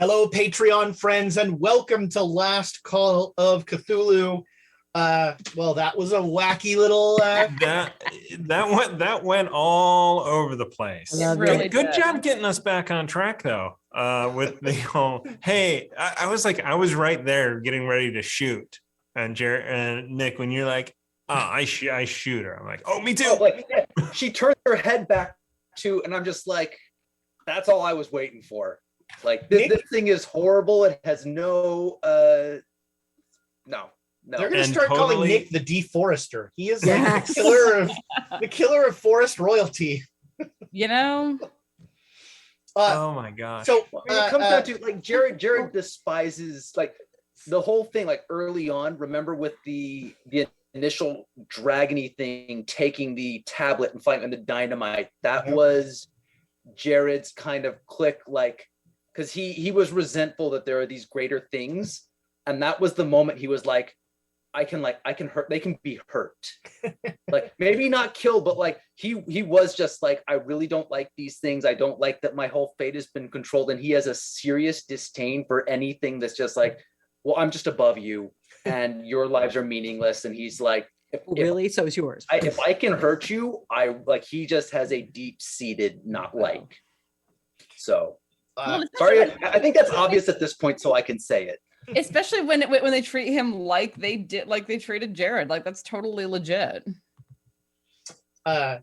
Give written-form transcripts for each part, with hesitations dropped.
Hello, Patreon friends, and welcome to Last Call of Cthulhu. Well, that was a wacky little. That went all over the place. Really good job getting us back on track, though. With the whole, hey, I was right there getting ready to shoot, and Jared and Nick, when you're like, I shoot her, I'm like, oh, me too. She turned her head back to, and I'm just like, that's all I was waiting for. Like this thing is horrible. It has no. They're gonna start calling Nick the deforester. He is like the killer of forest royalty. You know. Oh my gosh. So it comes down to like Jared despises like the whole thing. Like early on, remember with the initial dragony thing, taking the tablet and finding the dynamite. That was Jared's kind of click, like. Because he was resentful that there are these greater things, and that was the moment he was like, I can hurt. They can be hurt, like maybe not killed, but like he was just like, I really don't like these things. I don't like that my whole fate has been controlled, and he has a serious disdain for anything that's just like, well, I'm just above you, and your lives are meaningless. And he's like, so is yours. If I can hurt you, I like. He just has a deep-seated not like. So. Sorry, I think that's obvious at this point, so I can say it. Especially when they treat him like they treated Jared, like that's totally legit. I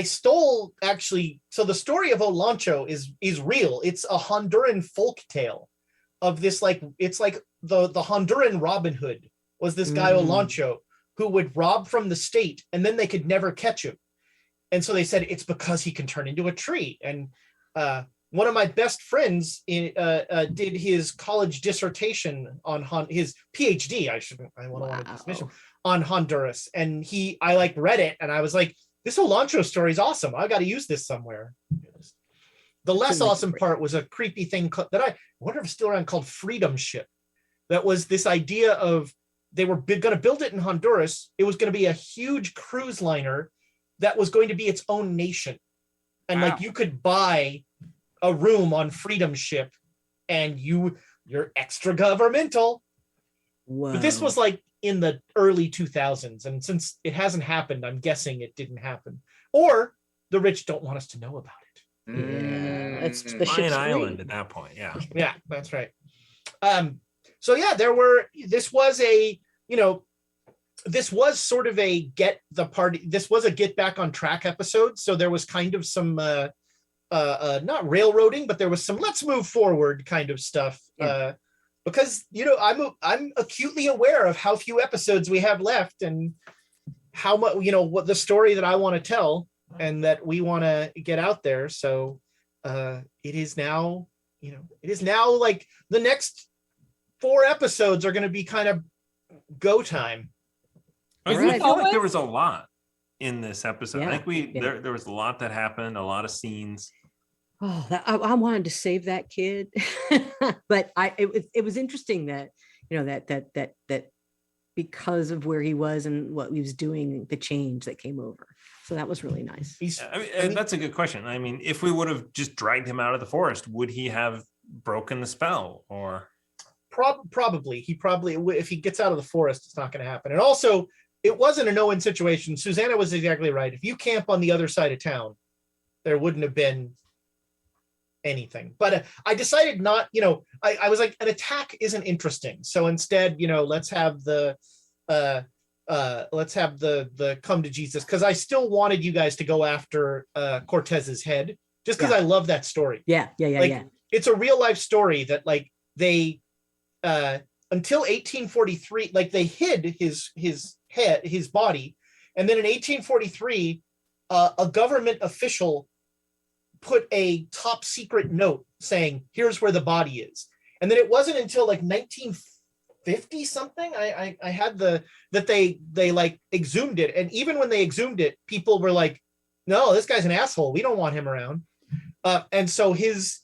stole actually. So the story of Olancho is real. It's a Honduran folk tale of this, like it's like the Honduran Robin Hood was this guy Olancho who would rob from the state and then they could never catch him. And so they said it's because he can turn into a tree. And one of my best friends did his college dissertation on his PhD. I want to dismiss him on Honduras. And I read it and I was like, this Olancho story is awesome. I got to use this somewhere. The less awesome part was a creepy thing that I wonder if it's still around, called Freedom Ship. That was this idea of they were going to build it in Honduras. It was going to be a huge cruise liner that was going to be its own nation. And like you could buy a room on Freedom Ship and you're extra governmental. Wow. But this was like in the early 2000s. And since it hasn't happened, I'm guessing it didn't happen. Or the rich don't want us to know about it. Yeah, it's the Lion Island at that point. Yeah. Yeah, that's right. So yeah, this was sort of a get back on track episode. So there was kind of some not railroading, but there was some let's move forward kind of stuff. Because I'm acutely aware of how few episodes we have left and how much what the story that I want to tell and that we want to get out there. So it is now like the next 4 episodes are going to be kind of go time. I feel like there was a lot in this episode. Yeah. I think there was a lot that happened, a lot of scenes. Oh, I wanted to save that kid, but it was interesting that that because of where he was and what he was doing, the change that came over. So that was really nice. That's a good question. I mean, if we would have just dragged him out of the forest, would he have broken the spell? Or probably if he gets out of the forest, it's not going to happen. And also, it wasn't a no-win situation. Susanna was exactly right. If you camp on the other side of town, there wouldn't have been anything. But I decided not, I was like, an attack isn't interesting. So instead, let's have the come to Jesus, because I still wanted you guys to go after Cortez's head, just because I love that story. Yeah. It's a real life story that like they until 1843, like they hid his head, his body, and then in 1843, a government official put a top secret note saying, "Here's where the body is." And then it wasn't until like 1950 something, I had that they like exhumed it, and even when they exhumed it, people were like, "No, this guy's an asshole. We don't want him around." And so his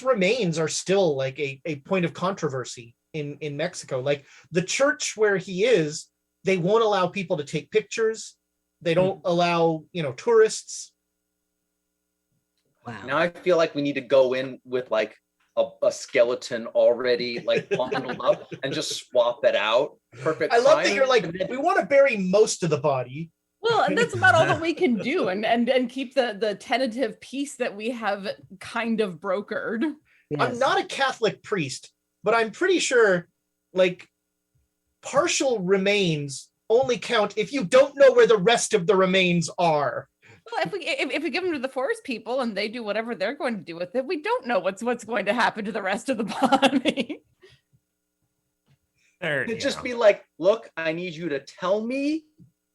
remains are still like a point of controversy in Mexico. Like the church where he is, they won't allow people to take pictures. They don't allow, tourists. Wow. Now I feel like we need to go in with like a skeleton already like bundled up and just swap it out. Perfect. I love that time. you're like, And then- we want to bury most of the body. Well, and that's about all that we can do, and keep the tentative peace that we have kind of brokered. I'm not a Catholic priest, but I'm pretty sure like partial remains only count if you don't know where the rest of the remains are. Well, if we give them to the forest people and they do whatever they're going to do with it, we don't know what's going to happen to the rest of the body. There, It'd you just know. be like, look, I need you to tell me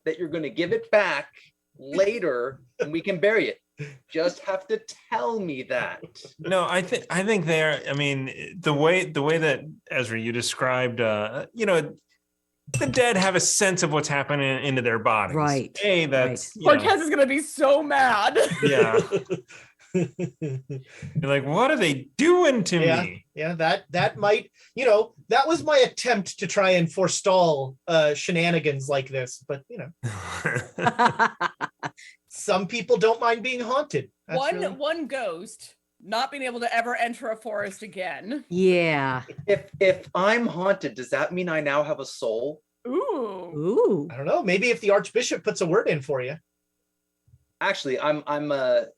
that you're going to give it back later and we can bury it. Just have to tell me that. No, I think they're. I mean, the way that Ezra you described, you know, the dead have a sense of what's happening into their bodies. Right, Hey, that's you know, Cortez is going to be so mad. yeah. You're like, what are they doing to me? Yeah, that might, you know, that was my attempt to try and forestall shenanigans like this, but you know, some people don't mind being haunted. That's really- One ghost not being able to ever enter a forest again. Yeah. If I'm haunted, does that mean I now have a soul? Ooh. Ooh. I don't know. Maybe if the Archbishop puts a word in for you. Actually, I'm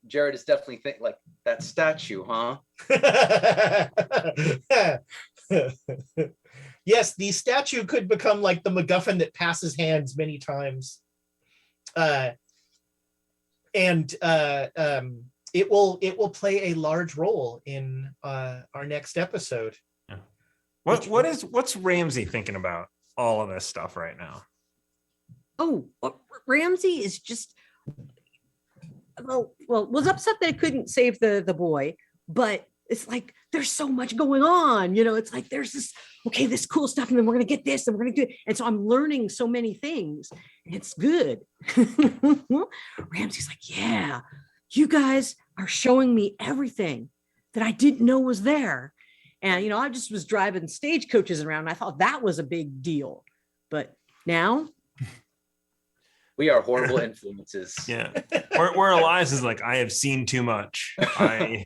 Jared is definitely think like that statue, huh? Yes, the statue could become like the MacGuffin that passes hands many times. And it will play a large role in our next episode. What's Ramsey thinking about all of this stuff right now? Oh, well, Ramsey is just well was upset that I couldn't save the boy, but it's like there's so much going on, you know. It's like there's this cool stuff, and then we're gonna get this, and we're gonna do it. And so I'm learning so many things, and it's good. Ramsey's like, yeah, you guys are showing me everything that I didn't know was there. And you know, I just was driving stagecoaches around, and I thought that was a big deal. But now We are horrible influences. Yeah, where Elias is like, I have seen too much. I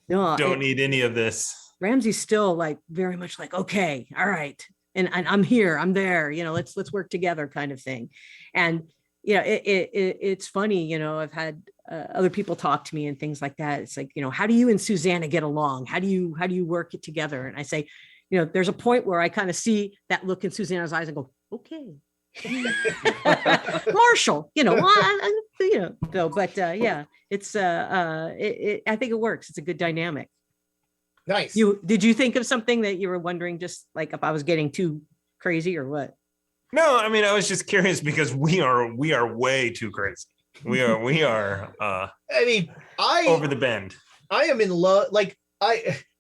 no, don't need any of this. Ramsey's still like very much like, okay, all right. And I'm here, I'm there, you know, let's work together kind of thing. And, you know, it's funny, you know, I've had other people talk to me and things like that. It's like, you know, how do you and Susanna get along? How do you work it together? And I say, you know, there's a point where I kind of see that look in Susanna's eyes and go, okay. Marshall, you know, you know, so, but yeah, it's I think it works. It's a good dynamic. Nice. Did you think of something that you were wondering, just like if I was getting too crazy or what? No, I mean, I was just curious because we are way too crazy. We are I mean, over the bend. I am in love. Like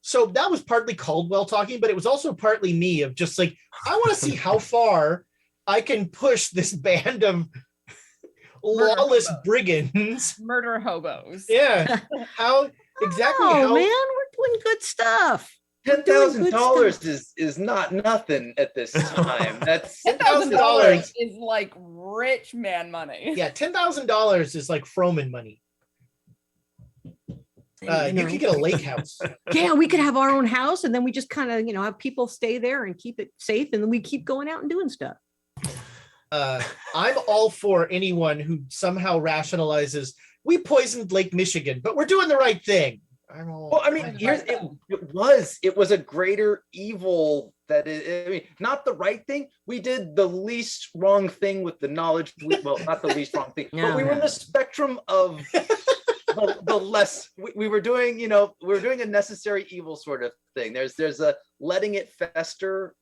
so that was partly Caldwell talking, but it was also partly me of just like, I want to see how far I can push this band of lawless brigands. Murder hobos. Yeah. How exactly Oh how man, we're doing good stuff. $10,000 is not nothing at this time. That's $10,000 is like rich man money. yeah, $10,000 is like Froman money. You could get a lake house. Yeah, we could have our own house, and then we just kind of, you know, have people stay there and keep it safe, and then we keep going out and doing stuff. I'm all for anyone who somehow rationalizes we poisoned Lake Michigan, but we're doing the right thing. Well, I mean, it was a greater evil that I mean, not the right thing. We did the least wrong thing with the knowledge. Well, not the least wrong thing, but we were in the spectrum of the less. We were doing, you know, we were doing a necessary evil sort of thing. There's a letting it fester.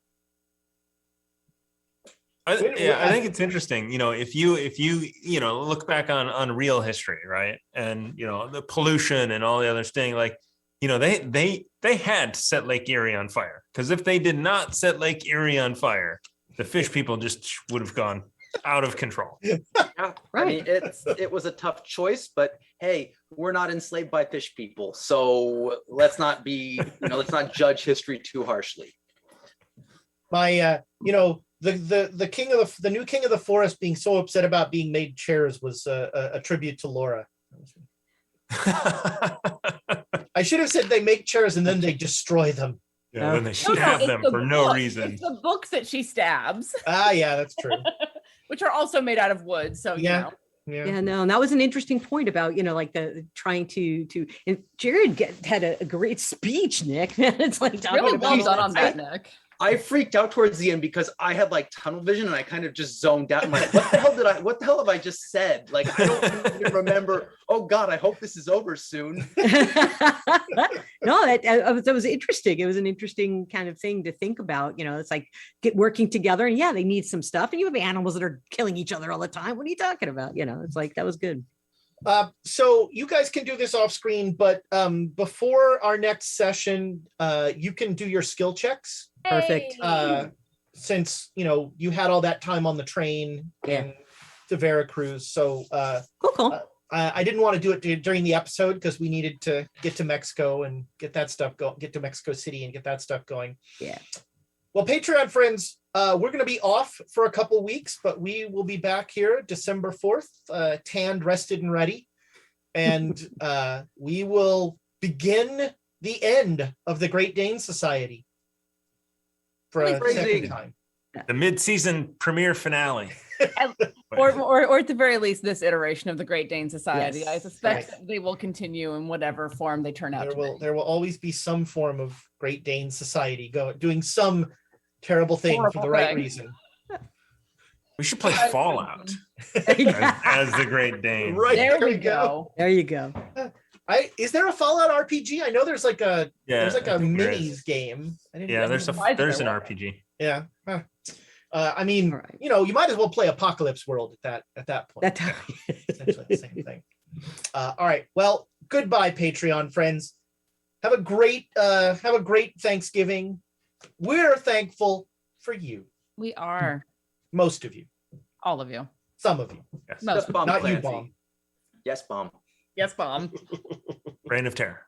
I think it's interesting, you know, if you you know, look back on real history, right, and you know, the pollution and all the other thing, like, you know, they had to set Lake Erie on fire, because if they did not set Lake Erie on fire, the fish people just would have gone out of control. Yeah, right. I mean, it was a tough choice, but hey, we're not enslaved by fish people, so let's not judge history too harshly. My you know, the king of the new king of the forest being so upset about being made chairs was a tribute to Laura. I should have said they make chairs and then they destroy them. Yeah, then they No, stab it's them the for no book. reason. It's the books that she stabs, Ah, yeah, that's true. which are also made out of wood. So Yeah. you know. Yeah, no, and that was an interesting point about, like the trying to and Jared had a great speech, Nick. It's like talking Really well about done all on that that, Nick. I freaked out towards the end because I had like tunnel vision and I kind of just zoned out. I'm like, what the hell have I just said? Like, I don't even remember. Oh God, I hope this is over soon. No, that was interesting. It was an interesting kind of thing to think about. It's like working together, and yeah, they need some stuff, and you have animals that are killing each other all the time. What are you talking about? It's like that was good. So you guys can do this off screen, but before our next session, you can do your skill checks. Perfect. Since you had all that time on the train Yeah. to Veracruz, so Cool. I didn't want to do it during the episode because we needed to get to Mexico and get that stuff going, get to Mexico City and get that stuff going. Yeah. Well, Patreon friends, we're going to be off for a couple weeks, but we will be back here December 4th, tanned, rested, and ready. And we will begin the end of the Great Dane Society for a second time. The mid-season premiere finale. Or at the very least, this iteration of the Great Dane Society. Yes. I suspect Right. they will continue in whatever form they turn out There will always be some form of Great Dane Society doing some terrible thing for the right reason. We should play Fallout as the Great Dane. Right. There we we go. go. There you go. Is there a Fallout RPG? I know there's like a Yeah, there's like I a think there minis is. game. Yeah, there's surprised an there was. RPG. Yeah. Huh. I mean, All right. you might as well play Apocalypse World at that point. That Essentially the same thing. All right. Well, goodbye, Patreon friends. Have a great Thanksgiving. We're thankful for you. We are. Most of you. All of you. Some of you. Yes. Most. Just bomb Not you, Clancy. Bomb. Yes, bomb. Yes, Bomb. Reign of Terror.